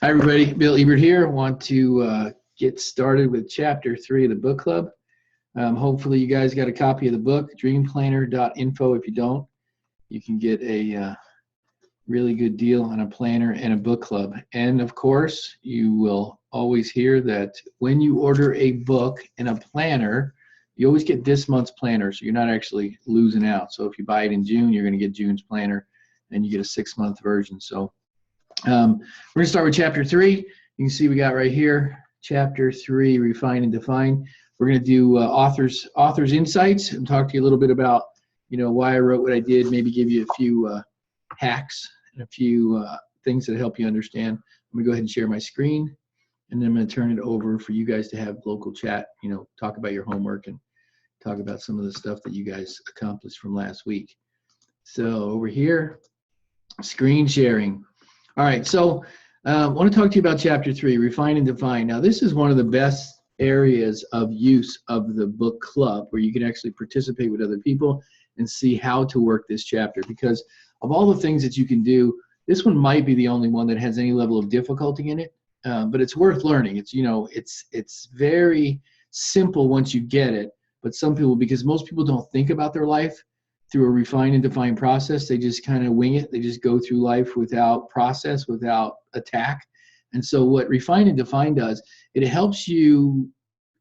Hi, everybody. Bill Ebert here. Want to get started with Chapter 3 of the book club. Hopefully, you guys got a copy of the book, dreamplanner.info. If you don't, you can get a really good deal on a planner and a book club. And of course, you will always hear that when you order a book and a planner, you always get this month's planner, so you're not actually losing out. So if you buy it in June, you're going to get June's planner, and you get a 6-month version. So we're going to start with Chapter 3. You can see we got right here, Chapter 3, Refine and Define. We're going to do author's insights and talk to you a little bit about, why I wrote what I did, maybe give you a few hacks and a few things that help you understand. I'm going to go ahead and share my screen, and then I'm going to turn it over for you guys to have local chat, talk about your homework and talk about some of the stuff that you guys accomplished from last week. So over here, screen sharing. All right, so I want to talk to you about Chapter 3, Refine and Define. Now, this is one of the best areas of use of the book club where you can actually participate with other people and see how to work this chapter, because of all the things that you can do, this one might be the only one that has any level of difficulty in it, but it's worth learning. It's very simple once you get it, but some people, because most people don't think about their life through a refine and define process, they just kind of wing it. They just go through life without process, without attack. And so what refine and define does, it helps you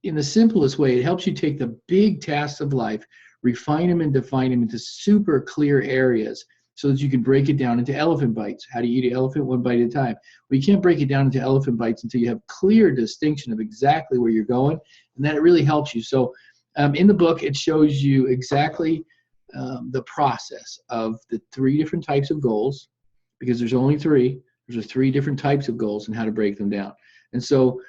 in the simplest way. It helps you take the big tasks of life, refine them and define them into super clear areas so that you can break it down into elephant bites. How do you eat an elephant? One bite at a time. Well, you can't break it down into elephant bites until you have clear distinction of exactly where you're going, and that it really helps you. So in the book, it shows you exactly the process of the 3 different types of goals, because there's only 3. There's 3 different types of goals and how to break them down. And so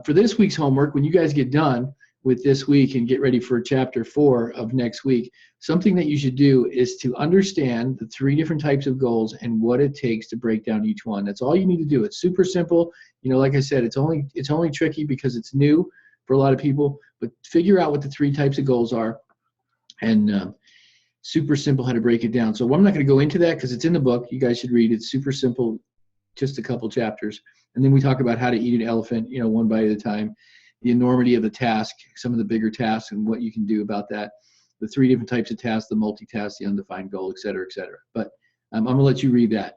for this week's homework, when you guys get done with this week and get ready for Chapter 4 of next week, something that you should do is to understand the 3 different types of goals and what it takes to break down each one. That's all you need to do. It's super simple. Like I said, it's only tricky because it's new for a lot of people, but figure out what the 3 types of goals are, and super simple how to break it down. So I'm not going to go into that because it's in the book. You guys should read it. It's super simple, just a couple chapters. And then we talk about how to eat an elephant, one bite at a time, the enormity of the task, some of the bigger tasks and what you can do about that, the 3 different types of tasks, the multitask, the undefined goal, et cetera, et cetera. But I'm going to let you read that.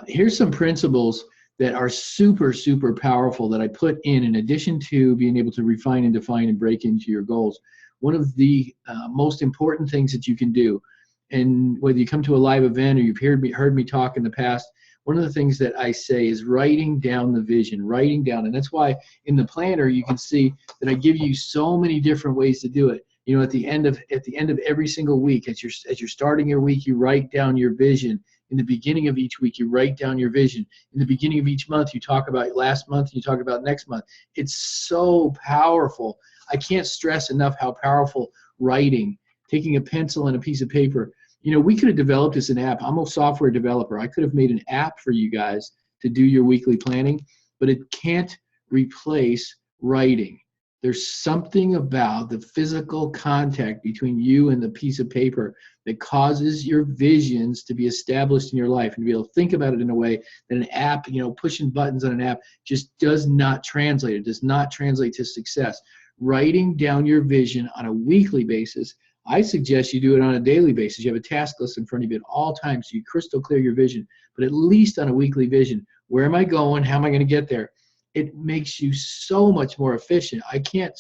Here's some principles that are super, super powerful that I put in addition to being able to refine and define and break into your goals. One of the most important things that you can do, and whether you come to a live event or you've heard me talk in the past, one of the things that I say is writing down the vision, writing down. And that's why in the planner you can see that I give you so many different ways to do it. At the end of every single week, as you're starting your week, you write down your vision. In the beginning of each week, you write down your vision. In the beginning of each month, you talk about last month, you talk about next month. It's so powerful. I can't stress enough how powerful writing, taking a pencil and a piece of paper. We could have developed this an app. I'm a software developer. I could have made an app for you guys to do your weekly planning, but it can't replace writing. There's something about the physical contact between you and the piece of paper that causes your visions to be established in your life and to be able to think about it in a way that an app, pushing buttons on an app just does not translate. It does not translate to success. Writing down your vision on a weekly basis, I suggest you do it on a daily basis. You have a task list in front of you at all times so you crystal clear your vision, but at least on a weekly vision. Where am I going? How am I going to get there? It makes you so much more efficient.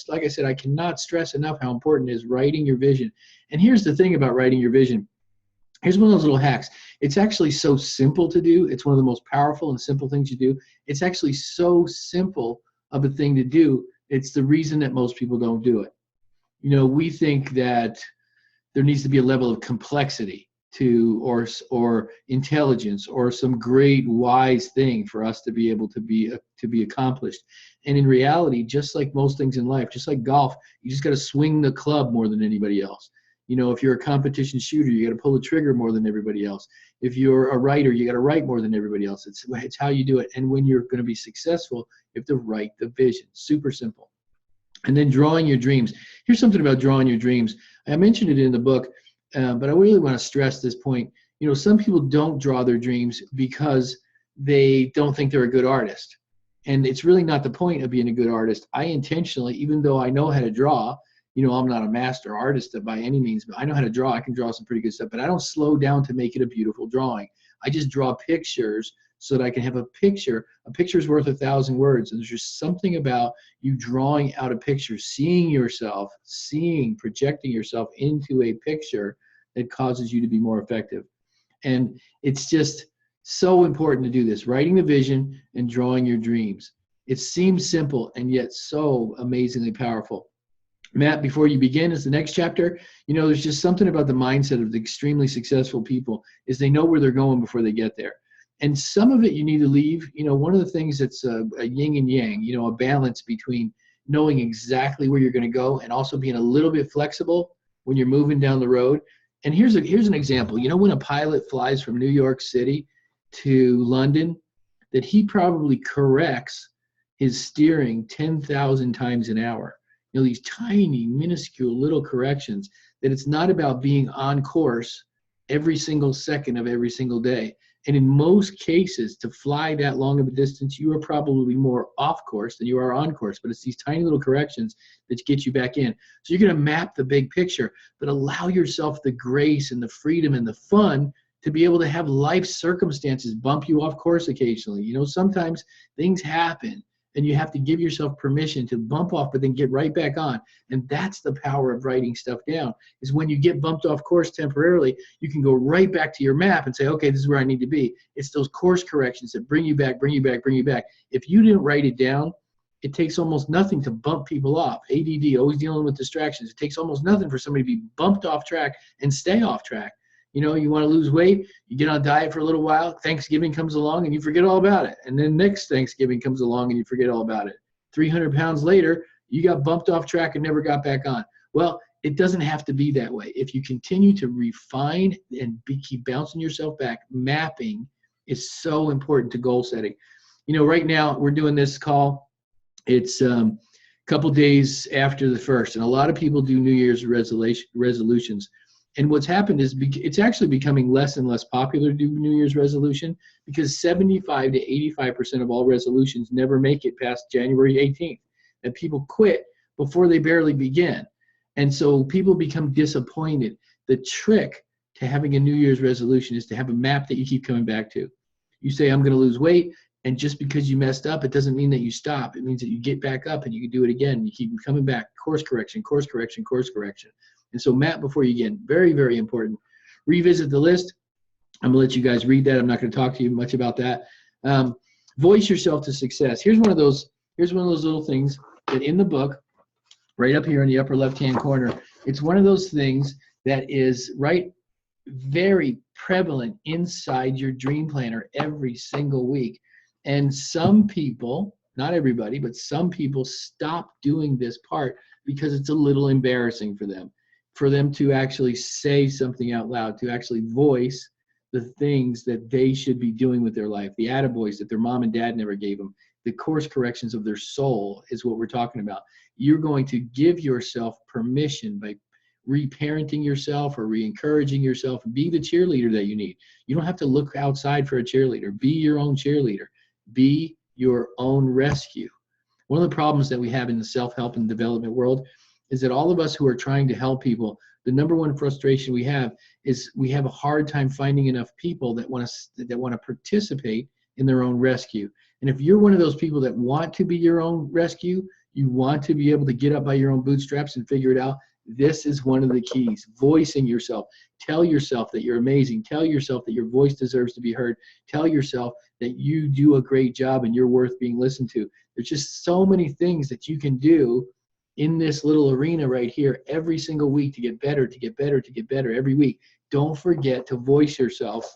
Like I said, I cannot stress enough how important it is writing your vision. And here's the thing about writing your vision. Here's one of those little hacks. It's actually so simple to do. It's one of the most powerful and simple things you do. It's actually so simple of a thing to do. It's the reason that most people don't do it. We think that there needs to be a level of complexity or intelligence or some great wise thing for us to be able to be accomplished. And in reality, just like most things in life, just like golf, you just got to swing the club more than anybody else. If you're a competition shooter, you got to pull the trigger more than everybody else. If you're a writer, you got to write more than everybody else. It's how you do it. And when you're going to be successful, you have to write the vision. Super simple. And then drawing your dreams. Here's something about drawing your dreams. I mentioned it in the book, but I really want to stress this point. Some people don't draw their dreams because they don't think they're a good artist. And it's really not the point of being a good artist. I intentionally, even though I know how to draw, I'm not a master artist by any means, but I know how to draw. I can draw some pretty good stuff, but I don't slow down to make it a beautiful drawing. I just draw pictures so that I can have a picture. A picture's worth 1,000 words. And there's just something about you drawing out a picture, seeing yourself, projecting yourself into a picture that causes you to be more effective. And it's just so important to do this, writing the vision and drawing your dreams. It seems simple and yet so amazingly powerful. Matt, before you begin, is the next chapter. There's just something about the mindset of the extremely successful people is they know where they're going before they get there. And some of it you need to leave. One of the things that's a yin and yang, a balance between knowing exactly where you're going to go and also being a little bit flexible when you're moving down the road. And here's an example. When a pilot flies from New York City to London, that he probably corrects his steering 10,000 times an hour. These tiny, minuscule little corrections, that it's not about being on course every single second of every single day. And in most cases, to fly that long of a distance, you are probably more off course than you are on course. But it's these tiny little corrections that get you back in. So you're going to map the big picture, but allow yourself the grace and the freedom and the fun to be able to have life circumstances bump you off course occasionally. Sometimes things happen and you have to give yourself permission to bump off, but then get right back on. And that's the power of writing stuff down, is when you get bumped off course temporarily, you can go right back to your map and say, okay, this is where I need to be. It's those course corrections that bring you back, bring you back, bring you back. If you didn't write it down, it takes almost nothing to bump people off. ADD, always dealing with distractions. It takes almost nothing for somebody to be bumped off track and stay off track. You want to lose weight, you get on a diet for a little while, Thanksgiving comes along and you forget all about it. And then next Thanksgiving comes along and you forget all about it. 300 pounds later, you got bumped off track and never got back on. Well, it doesn't have to be that way. If you continue to refine and keep bouncing yourself back, mapping is so important to goal setting. Right now we're doing this call. It's a couple days after the first, and a lot of people do New Year's resolutions. And what's happened is it's actually becoming less and less popular to do New Year's resolution, because 75 to 85% of all resolutions never make it past January 18th. And people quit before they barely begin. And so people become disappointed. The trick to having a New Year's resolution is to have a map that you keep coming back to. You say, I'm going to lose weight. And just because you messed up, it doesn't mean that you stop. It means that you get back up and you can do it again. You keep coming back, course correction, course correction, course correction. And so map before you begin, very, very important. Revisit the list. I'm gonna let you guys read that. I'm not gonna talk to you much about that. Voice yourself to success. Here's one of those little things that in the book, right up here in the upper left-hand corner, it's one of those things that is very prevalent inside your dream planner every single week. And some people, not everybody, but some people stop doing this part because it's a little embarrassing for them to actually say something out loud, to actually voice the things that they should be doing with their life, the attaboys that their mom and dad never gave them, the course corrections of their soul is what we're talking about. You're going to give yourself permission by reparenting yourself or re-encouraging yourself. Be the cheerleader that you need. You don't have to look outside for a cheerleader. Be your own cheerleader. Be your own rescue. One of the problems that we have in the self-help and development world is that all of us who are trying to help people, the number one frustration we have is we have a hard time finding enough people that want to participate in their own rescue. And if you're one of those people that want to be your own rescue, you want to be able to get up by your own bootstraps and figure it out, this is one of the keys. Voicing yourself. Tell yourself that you're amazing. Tell yourself that your voice deserves to be heard. Tell yourself that you do a great job and you're worth being listened to. There's just so many things that you can do in this little arena right here every single week to get better, to get better, to get better every week. Don't forget to voice yourself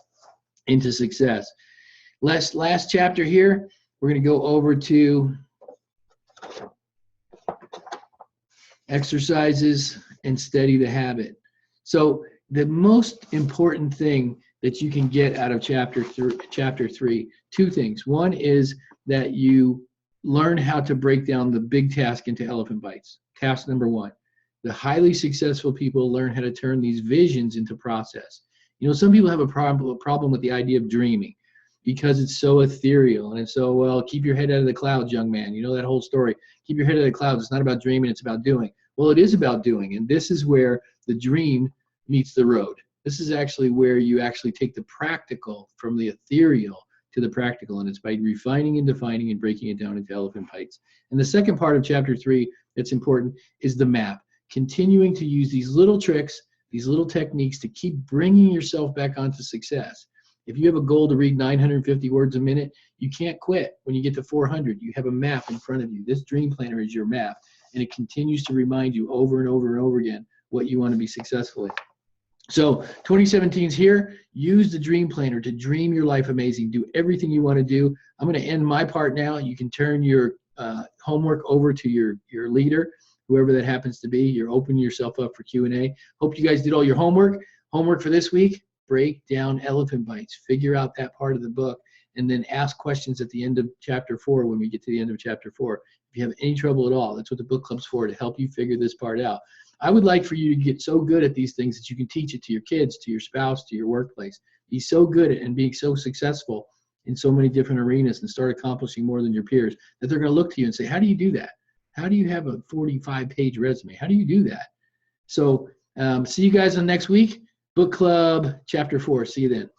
into success. Last chapter here, we're going to go over to exercises and steady the habit. So the most important thing that you can get out of chapter 3, two things. One is that you learn how to break down the big task into elephant bites. Task number 1. The highly successful people learn how to turn these visions into process. Some people have a problem with the idea of dreaming. because it's so ethereal. And it's so, well, keep your head out of the clouds, young man. You know that whole story. Keep your head out of the clouds. It's not about dreaming, it's about doing. Well, it is about doing. And this is where the dream meets the road. This is actually where you actually take the practical from the ethereal to the practical. And it's by refining and defining and breaking it down into elephant bites. And the second part of chapter 3 that's important is the map. Continuing to use these little tricks, these little techniques to keep bringing yourself back onto success. If you have a goal to read 950 words a minute, you can't quit when you get to 400. You have a map in front of you. This dream planner is your map, and it continues to remind you over and over and over again what you want to be successful in. So 2017 is here. Use the dream planner to dream your life amazing. Do everything you want to do. I'm going to end my part now. You can turn your homework over to your leader, whoever that happens to be. You're opening yourself up for Q&A. Hope you guys did all your homework. Homework for this week, break down elephant bites. Figure out that part of the book, and then ask questions at the end of chapter 4 when we get to the end of chapter 4. If you have any trouble at all, that's what the book club's for, to help you figure this part out. I would like for you to get so good at these things that you can teach it to your kids, to your spouse, to your workplace. Be so good at and being so successful in so many different arenas and start accomplishing more than your peers that they're going to look to you and say, how do you do that? How do you have a 45-page resume? How do you do that? So see you guys on next week. Book Club, Chapter 4. See you then.